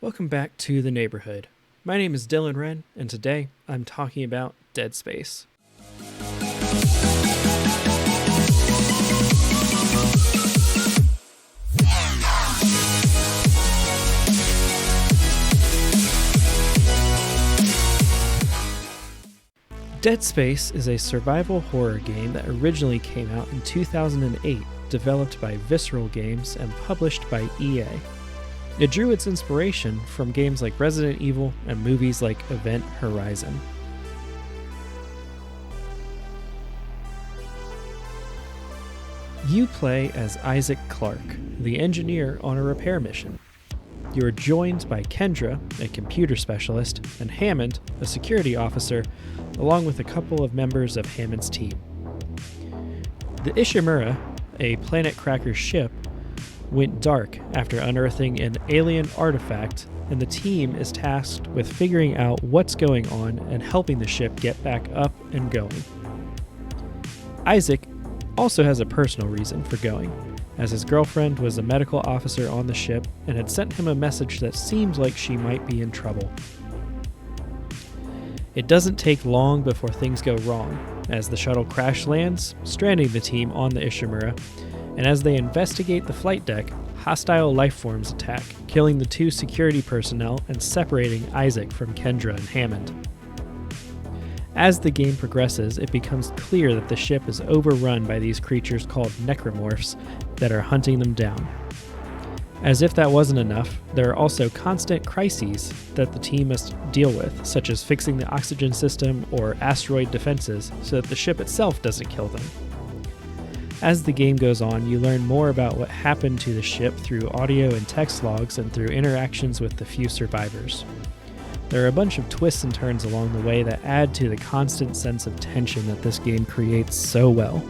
Welcome back to the neighborhood. My name is Dylan Wren, and today I'm talking about Dead Space. Dead Space is a survival horror game that originally came out in 2008, developed by Visceral Games and published by EA. It drew its inspiration from games like Resident Evil and movies like Event Horizon. You play as Isaac Clarke, the engineer on a repair mission. You are joined by Kendra, a computer specialist, and Hammond, a security officer, along with a couple of members of Hammond's team. The Ishimura, a Planet Cracker ship, went dark after unearthing an alien artifact, and the team is tasked with figuring out what's going on and helping the ship get back up and going. Isaac also has a personal reason for going, as his girlfriend was a medical officer on the ship and had sent him a message that seemed like she might be in trouble. It doesn't take long before things go wrong, as the shuttle crash lands, stranding the team on the Ishimura, and as they investigate the flight deck, hostile life forms attack, killing the two security personnel and separating Isaac from Kendra and Hammond. As the game progresses, it becomes clear that the ship is overrun by these creatures called necromorphs that are hunting them down. As if that wasn't enough, there are also constant crises that the team must deal with, such as fixing the oxygen system or asteroid defenses so that the ship itself doesn't kill them. As the game goes on, you learn more about what happened to the ship through audio and text logs and through interactions with the few survivors. There are a bunch of twists and turns along the way that add to the constant sense of tension that this game creates so well.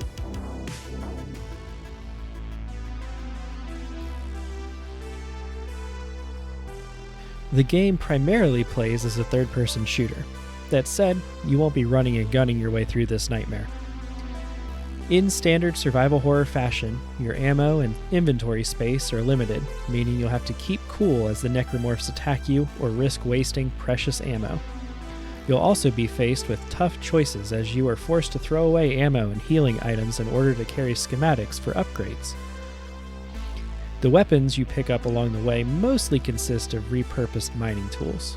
The game primarily plays as a third-person shooter. That said, you won't be running and gunning your way through this nightmare. In standard survival horror fashion, your ammo and inventory space are limited, meaning you'll have to keep cool as the necromorphs attack you or risk wasting precious ammo. You'll also be faced with tough choices as you are forced to throw away ammo and healing items in order to carry schematics for upgrades. The weapons you pick up along the way mostly consist of repurposed mining tools.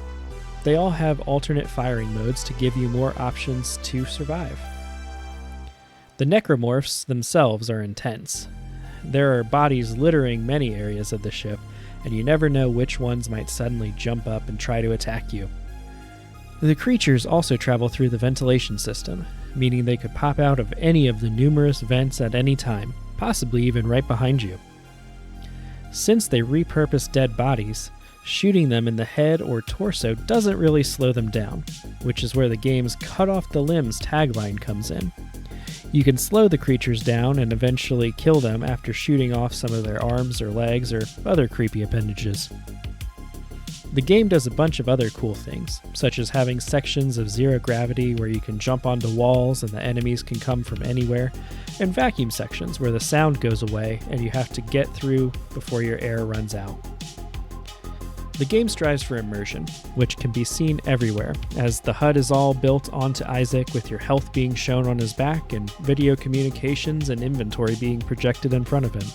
They all have alternate firing modes to give you more options to survive. The necromorphs themselves are intense. There are bodies littering many areas of the ship, and you never know which ones might suddenly jump up and try to attack you. The creatures also travel through the ventilation system, meaning they could pop out of any of the numerous vents at any time, possibly even right behind you. Since they repurpose dead bodies, shooting them in the head or torso doesn't really slow them down, which is where the game's "cut off the limbs" tagline comes in. You can slow the creatures down and eventually kill them after shooting off some of their arms or legs or other creepy appendages. The game does a bunch of other cool things, such as having sections of zero gravity where you can jump onto walls and the enemies can come from anywhere, and vacuum sections where the sound goes away and you have to get through before your air runs out. The game strives for immersion, which can be seen everywhere, as the HUD is all built onto Isaac with your health being shown on his back and video communications and inventory being projected in front of him.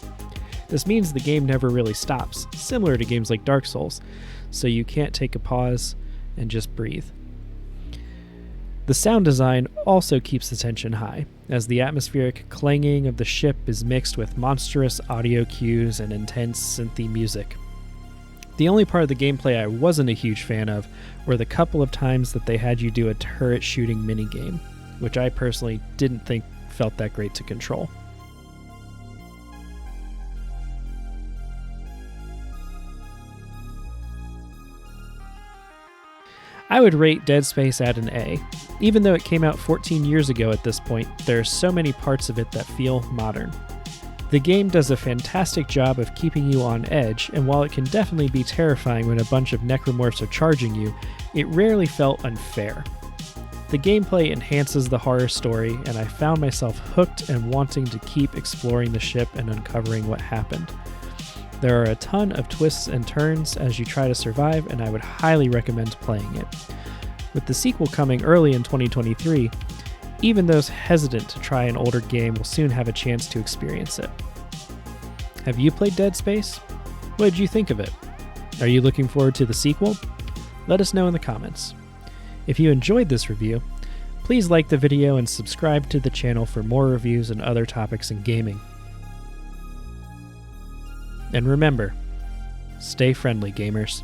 This means the game never really stops, similar to games like Dark Souls, so you can't take a pause and just breathe. The sound design also keeps the tension high, as the atmospheric clanging of the ship is mixed with monstrous audio cues and intense synthy music. The only part of the gameplay I wasn't a huge fan of were the couple of times that they had you do a turret shooting minigame, which I personally didn't think felt that great to control. I would rate Dead Space at an A. Even though it came out 14 years ago at this point, there are so many parts of it that feel modern. The game does a fantastic job of keeping you on edge, and while it can definitely be terrifying when a bunch of necromorphs are charging you, it rarely felt unfair. The gameplay enhances the horror story, and I found myself hooked and wanting to keep exploring the ship and uncovering what happened. There are a ton of twists and turns as you try to survive, and I would highly recommend playing it. With the sequel coming early in 2023, even those hesitant to try an older game will soon have a chance to experience it. Have you played Dead Space? What did you think of it? Are you looking forward to the sequel? Let us know in the comments. If you enjoyed this review, please like the video and subscribe to the channel for more reviews and other topics in gaming. And remember, stay friendly, gamers.